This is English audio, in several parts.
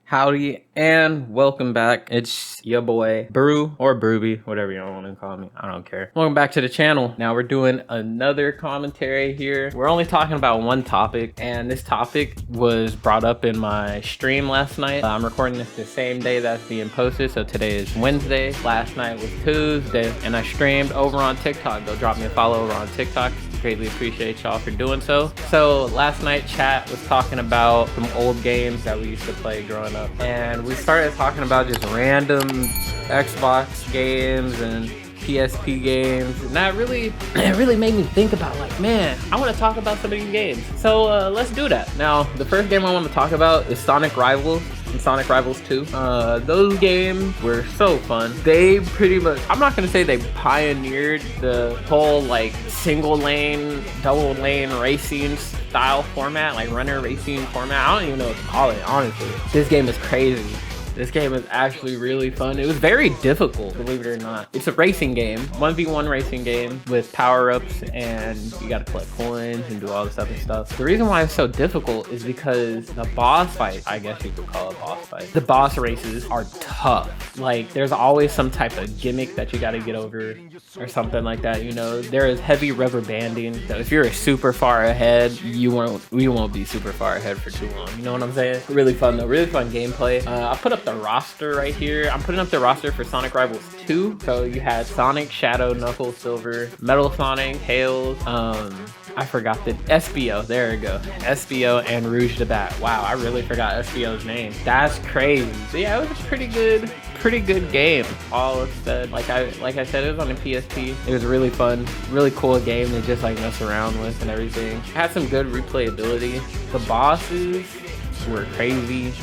Howdy and welcome back. It's your boy Brew or Brubie, whatever you want to call me. I don't care. Welcome back to the channel. Now we're doing another commentary here. We're only talking about one topic, and this topic was brought up in my stream last night. I'm recording this the same day that's being posted, so today is Wednesday. Last night was Tuesday, and I streamed over on TikTok. Go drop me a follow over on TikTok. Greatly appreciate y'all for doing so. So last night chat was talking about some old games that we used to play growing up, and we started talking about just random Xbox games and PSP games, and that really made me think about, like, man, I want to talk about some of these games. So let's do that. Now the first game I want to talk about is Sonic Rivals and Sonic Rivals 2. Those games were so fun. They pretty much, I'm not gonna say they pioneered the whole like single lane, double lane racing style format, like runner racing format. I don't even know what to call it, honestly. This game is crazy. This game is actually really fun. It was very difficult, believe it or not. It's a racing game, 1v1 racing game with power-ups, and you gotta collect coins and do all this other stuff. The reason why it's so difficult is because the boss fight, I guess you could call it boss fight, the boss races are tough. Like, there's always some type of gimmick that you gotta get over or something like that, you know? There is heavy rubber banding, so if you're super far ahead, you won't be super far ahead for too long, you know what I'm saying? Really fun though, really fun gameplay. I put up the roster right here. I'm putting up the roster for Sonic Rivals 2. So you had Sonic, Shadow, Knuckles, Silver, Metal Sonic, Tails, I forgot the SBO, there we go. SBO and Rouge the Bat. Wow, I really forgot SBO's name. That's crazy. So yeah, it was a pretty good game. All said, like I said, it was on the PSP. It was really fun, really cool game to just like mess around with and everything. It had some good replayability. The bosses were crazy.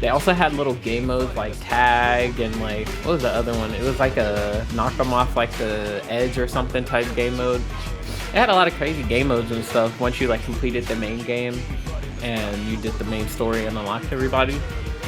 They also had little game modes like tag and like, what was the other one? It was like a knock them off like the edge or something type game mode. It had a lot of crazy game modes and stuff once you like completed the main game and you did the main story and unlocked everybody.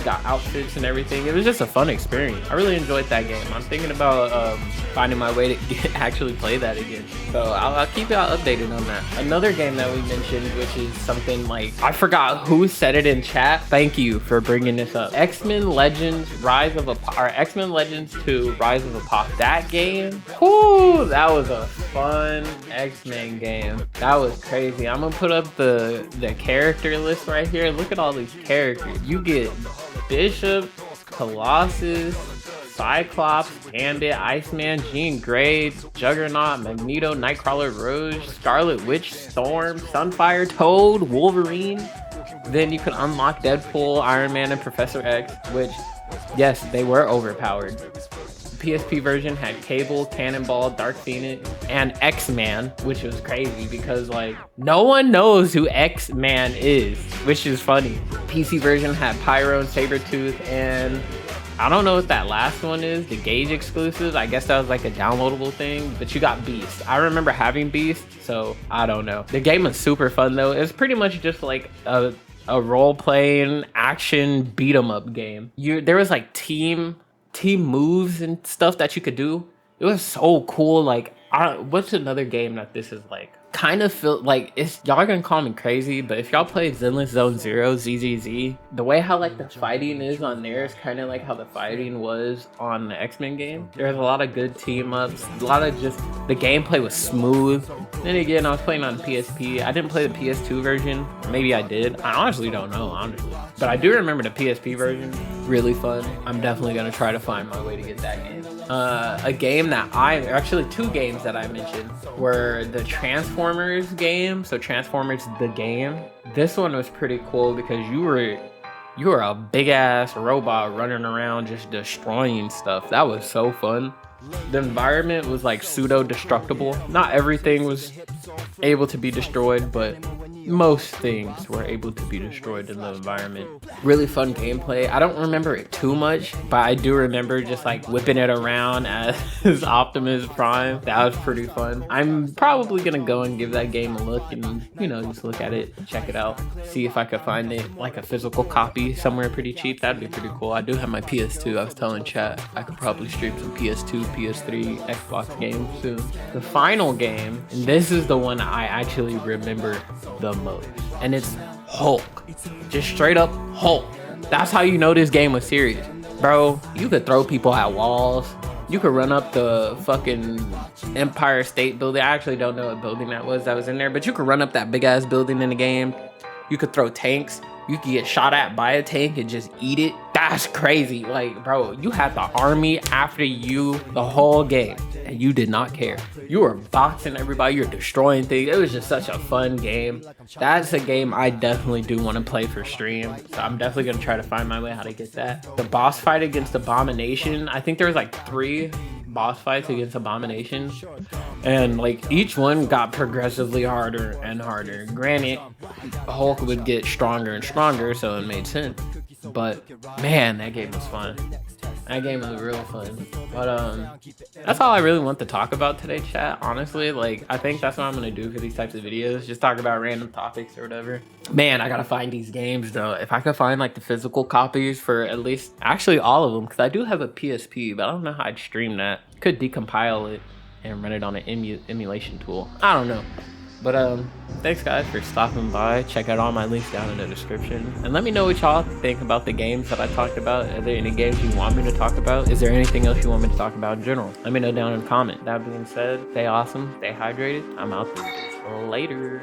Got outfits and everything. It was just a fun experience. I really enjoyed that game. I'm thinking about finding my way to actually play that again. So I'll keep y'all updated on that. Another game that we mentioned, which is something like, I forgot who said it in chat. Thank you for bringing this up. X-Men Legends X-Men Legends 2 Rise of Apocalypse. That game, whoo, that was a fun X-Men game. That was crazy. I'm gonna put up the character list right here. Look at all these characters. You get Bishop, Colossus, Cyclops, Gambit, Iceman, Jean Grey, Juggernaut, Magneto, Nightcrawler, Rouge, Scarlet Witch, Storm, Sunfire, Toad, Wolverine. Then you could unlock Deadpool, Iron Man, and Professor X, which, yes, they were overpowered. The PSP version had Cable, Cannonball, Dark Phoenix, and X-Man, which was crazy because like no one knows who X-Man is, which is funny. PC version had Pyro and Sabretooth, and I don't know what that last one is, the Gauge exclusive. I guess that was like a downloadable thing, but you got Beast. I remember having Beast, so I don't know. The game was super fun though. It's pretty much just like a role-playing action beat-em-up game. There was like team moves and stuff that you could do. It was so cool. Like, what's another game that this is like? Kind of feel like, it's, y'all gonna call me crazy, but if y'all play Zenless Zone Zero, ZZZ, the way how like the fighting is on there is kind of like how the fighting was on the X-Men game. There's a lot of good team ups, a lot of just, the gameplay was smooth. Then again, I was playing on PSP. I didn't play the PS2 version. Maybe I did. I honestly don't know, honestly. But I do remember the PSP version. Really fun. I'm definitely gonna try to find my way to get that game. A game that actually two games that I mentioned were the Transformers game. So Transformers the game. This one was pretty cool because you were a big ass robot running around just destroying stuff. That was so fun. The environment was like pseudo destructible. Not everything was able to be destroyed, but most things were able to be destroyed in the environment. Really fun gameplay. I don't remember it too much, but I do remember just like whipping it around as Optimus Prime. That was pretty fun. I'm probably gonna go and give that game a look and, you know, just look at it, check it out, see if I could find it like a physical copy somewhere pretty cheap. That'd be pretty cool. I do have my PS2. I was telling chat I could probably stream some PS2, PS3, Xbox games soon. The final game, and this is the one I actually remember the most, and it's Hulk. Just straight up Hulk. That's how you know this game was serious. Bro, you could throw people at walls. You could run up the fucking Empire State Building. I actually don't know what building that was in there, but you could run up that big ass building in the game. You could throw tanks. You could get shot at by a tank and just eat it. That's crazy. Like, bro, you had the army after you the whole game and you did not care. You were boxing everybody. You're destroying things. It was just such a fun game. That's a game I definitely do want to play for stream. So I'm definitely going to try to find my way how to get that. The boss fight against Abomination. I think there was like 3 boss fights against Abomination, and like each one got progressively harder and harder. Granted, Hulk would get stronger and stronger, so it made sense, but man, that game was fun. That game was real fun. But that's all I really want to talk about today, chat. Honestly, like, I think that's what I'm gonna do for these types of videos, just talk about random topics or whatever. Man, I gotta find these games though. If I could find like the physical copies for at least, actually all of them, because I do have a PSP, but I don't know how I'd stream that. Could decompile it and run it on an emulation tool. I don't know. But thanks guys for stopping by. Check out all my links down in the description. And let me know what y'all think about the games that I talked about. Are there any games you want me to talk about? Is there anything else you want me to talk about in general? Let me know down in the comment. That being said, stay awesome, stay hydrated. I'm out there. Later.